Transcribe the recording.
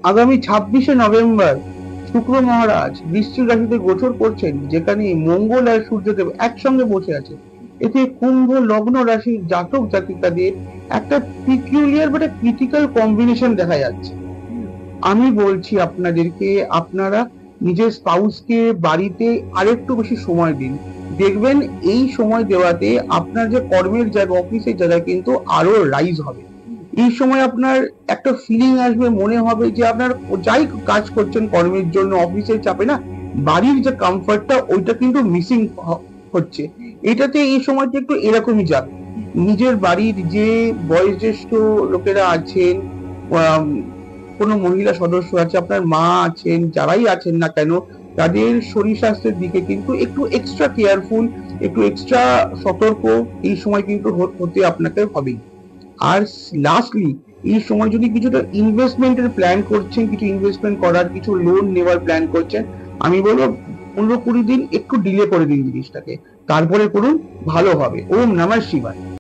আগামী 26শে নভেম্বর শুক্র মহারাজ বৃশ্চিক রাশিতে গোচর করছেন, যেখানে মঙ্গল আর সূর্যদেব একসঙ্গে বসে আছে। এতে কুম্ভ লগ্ন রাশির জাতক জাতিকাদের একটা পিকুলিয়ার বা ক্রিটিক্যাল কম্বিনেশন দেখা যাচ্ছে। আমি বলছি আপনাদেরকে, আপনারা নিজের স্পাউসকে বাড়িতে আরেকটু বেশি সময় দিন। দেখবেন এই সময় দেওয়াতে আপনার যে কর্মের জায়গা, অফিসের জায়গা কিন্তু আরো রাইজ হবে। এই সময় আপনার একটা ফিলিং আসবে, মনে হবে যে আপনার যাই কাজ করছেন কর্মের জন্য, অফিসের চাপে না, বাড়ির যে কমফর্টটা ওইটা কিন্তু মিসিং হচ্ছে। এটাতে এই সময়টা একটু এরকমই যাবে। নিজের বাড়ির যে বয়োজ্যেষ্ঠ লোকেরা আছেন, কোনো মহিলা সদস্য আছে, আপনার মা আছেন, যারাই আছেন না কেন, তাদের শরীর স্বাস্থ্যের দিকে কিন্তু একটু এক্সট্রা কেয়ারফুল, একটু এক্সট্রা সতর্ক এই সময় কিন্তু হতে আপনাকে হবেই। আর লাস্টলি, এই সময় যদি কিছুটা ইনভেস্টমেন্টের প্ল্যান করছেন, কিছু ইনভেস্টমেন্ট করার, কিছু লোন নেওয়ার প্ল্যান করছেন, আমি বলবো 15-20 দিন একটু ডিলে করে দিন জিনিসটাকে, তারপরে করুন, ভালো হবে। ওম নমঃ শিবায়।